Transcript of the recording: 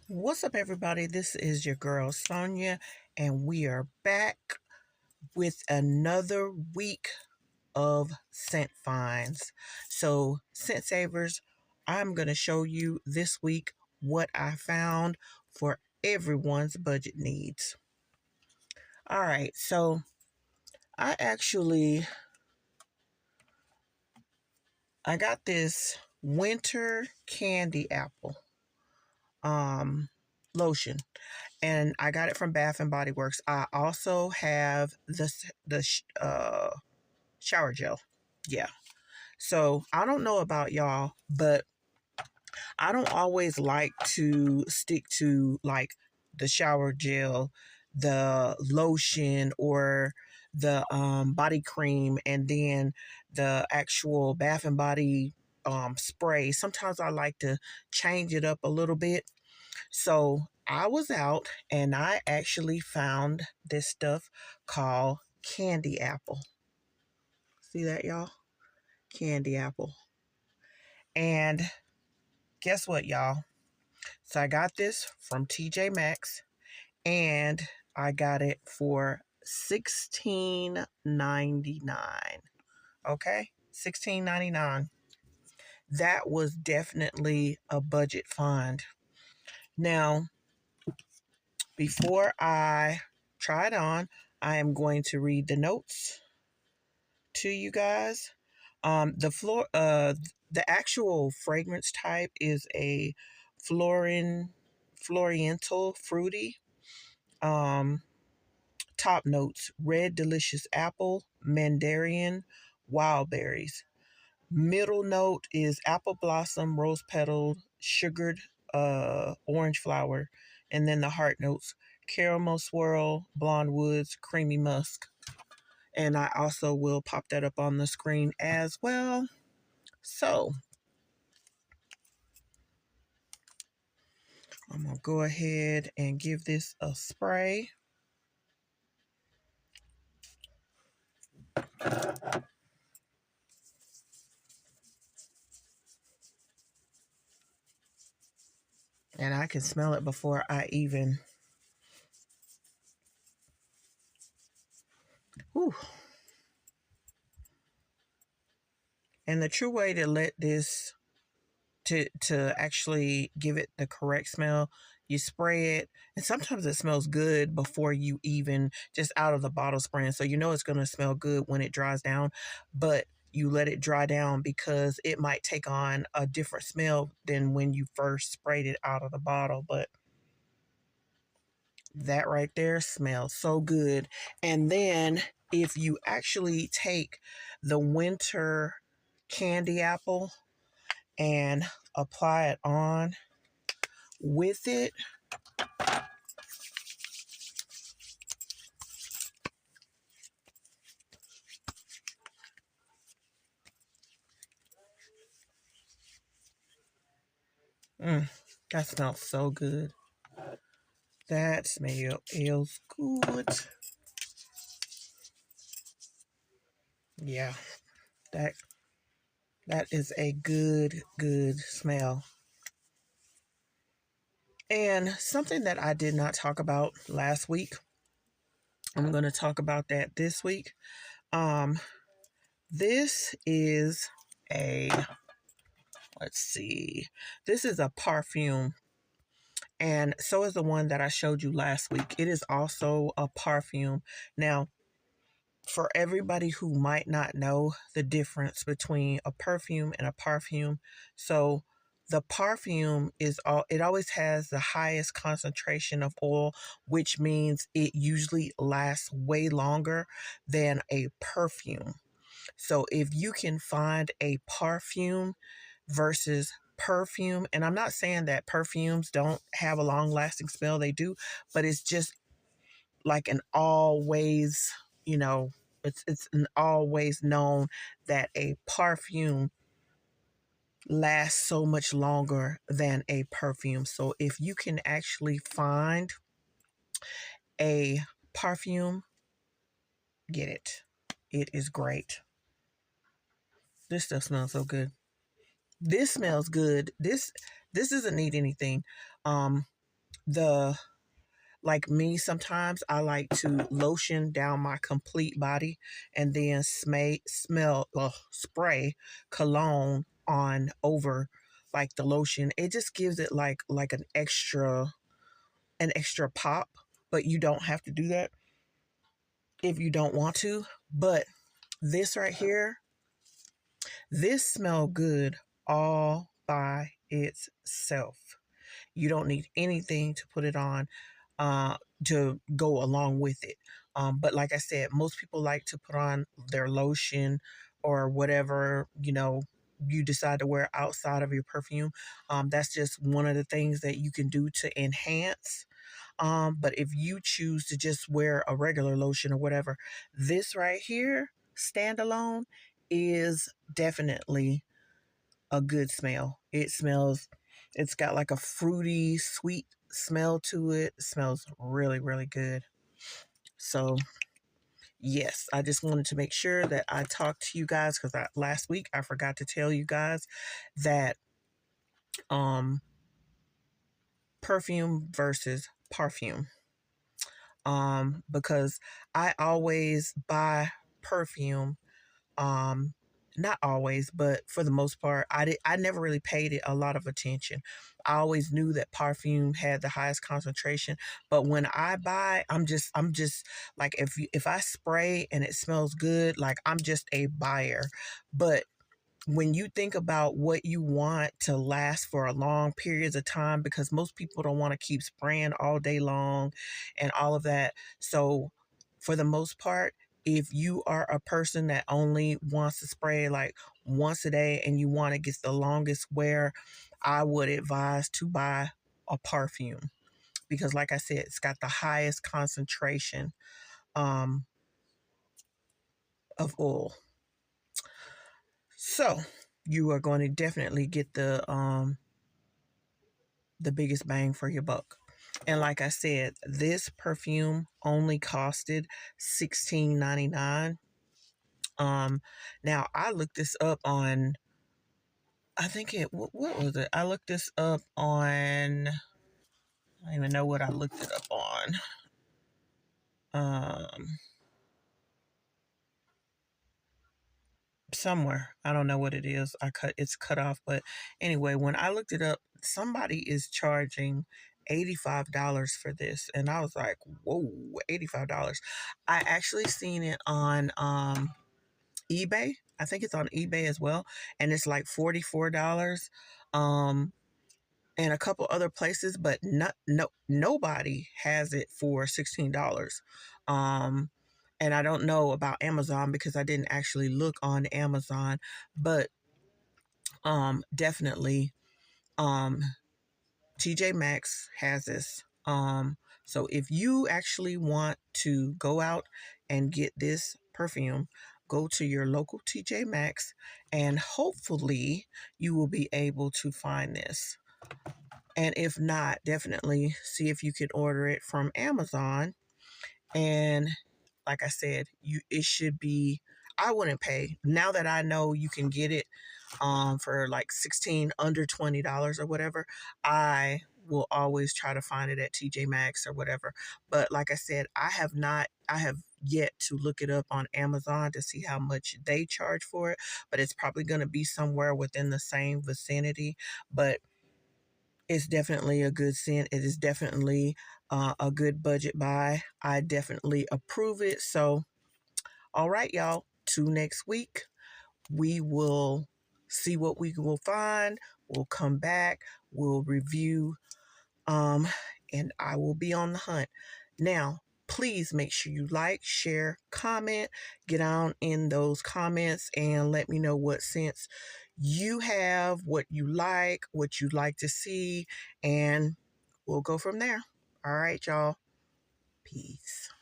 What's up, everybody? This is your girl Sonia, and we are back with another week of scent finds. So, scent savers, I'm going to show you this week what I found for everyone's budget needs. All right, so I got this winter candy apple lotion, and I got it from Bath and Body Works. I also have the shower gel. Yeah. So I don't know about y'all, but I don't always like to stick to like the shower gel, the lotion, or the body cream, and then the actual Bath and Body spray. Sometimes I like to change it up a little bit. So I was out and I actually found this stuff called candy apple. See that, y'all? Candy apple. And guess what, y'all? So I got this from TJ Maxx, and I got it for $16.99. Okay? $16.99. That was definitely a budget find. Now, before I try it on, I am going to read the notes to you guys. The actual fragrance type is a floriental fruity. Top notes: red delicious apple, mandarin, wild berries. Middle note is apple blossom, rose petal, sugared orange flower, and then the heart notes: caramel swirl, blonde woods, creamy musk. And I also will pop that up on the screen as well. So I'm going to go ahead and give this a spray. And I can smell it before I even... Whew. And the true way to let this, to actually give it the correct smell, you spray it, and sometimes it smells good before you even just out of the bottle spraying. So you know it's going to smell good when it dries down, but you let it dry down because it might take on a different smell than when you first sprayed it out of the bottle. But that right there smells so good. And then if you actually take the winter candy apple and apply it on with it, that smells so good. That smells good. Yeah, that is a good smell. And something that I did not talk about last week, I'm going to talk about that this week. This is a, let's see, this is a Perfumw, and so is the one that I showed you last week. It is also a Perfumw. Now, For everybody who might not know the difference between a perfume and a parfum, so the perfume is all, it always has the highest concentration of oil, which means it usually lasts way longer than a perfume. So if you can find a perfume versus perfume, and I'm not saying that perfumes don't have a long lasting smell, they do, but it's just like an always, you know, it's an always known that a perfume lasts so much longer than a perfume. So if you can actually find a perfume, get it. It is great. This stuff smells so good. This smells good. This doesn't need anything. Um the Like me, sometimes I like to lotion down my complete body and then spray cologne on over like the lotion. It just gives it like an extra pop, but you don't have to do that if you don't want to. But this right here, this smell good all by itself. You don't need anything to put it on uh, to go along with it. But like I said, most people like to put on their lotion or whatever, you decide to wear outside of your perfume. That's just one of the things that you can do to enhance. But if you choose to just wear a regular lotion or whatever, this right here, standalone, is definitely a good smell. It's got like a fruity, sweet smell to it. It smells really, really good. So, yes, I just wanted to make sure that I talked to you guys because last week I forgot to tell you guys that um, perfume versus perfume. Because I always buy perfume, um not always, but for the most part, I never really paid it a lot of attention. I always knew that perfume had the highest concentration, but when I buy, I'm just like, if I spray and it smells good, like, I'm just a buyer. But when you think about what you want to last for a long periods of time, because most people don't want to keep spraying all day long and all of that. So for the most part, if you are a person that only wants to spray like once a day and you want to get the longest wear, I would advise to buy a perfume because, like I said, it's got the highest concentration um, of oil. So you are going to definitely get the biggest bang for your buck. And like I said, this perfume only costed $16.99. Now I looked this up on, I think what was it? I looked this up on, I don't even know what I looked it up on. Um, Somewhere. I don't know what it is. It's cut off, but anyway, when I looked it up, somebody is charging $85 for this, and I was like, "Whoa, $85!" I actually seen it on eBay. I think it's on eBay as well, and it's like $44. Um, and a couple other places, but nobody has it for $16. Um, and I don't know about Amazon because I didn't actually look on Amazon, but definitely um TJ Maxx has this. So if you actually want to go out and get this perfume, go to your local TJ Maxx and hopefully you will be able to find this. And if not, definitely see if you can order it from Amazon. And like I said, it should be, I wouldn't pay. Now that I know you can get it for like 16 under $20 or whatever, I will always try to find it at TJ Maxx or whatever. But like I said, I have yet to look it up on Amazon to see how much they charge for it, but it's probably going to be somewhere within the same vicinity. But it's definitely a good scent. It is definitely a good budget buy. I definitely approve it. So All right, y'all. Till next week, we will see what we will find. We'll come back. We'll review. Um, and I will be on the hunt. Now, please make sure you like, share, comment, get on in those comments and let me know what scents you have, what you like, what you'd like to see, and we'll go from there. All right, y'all. Peace.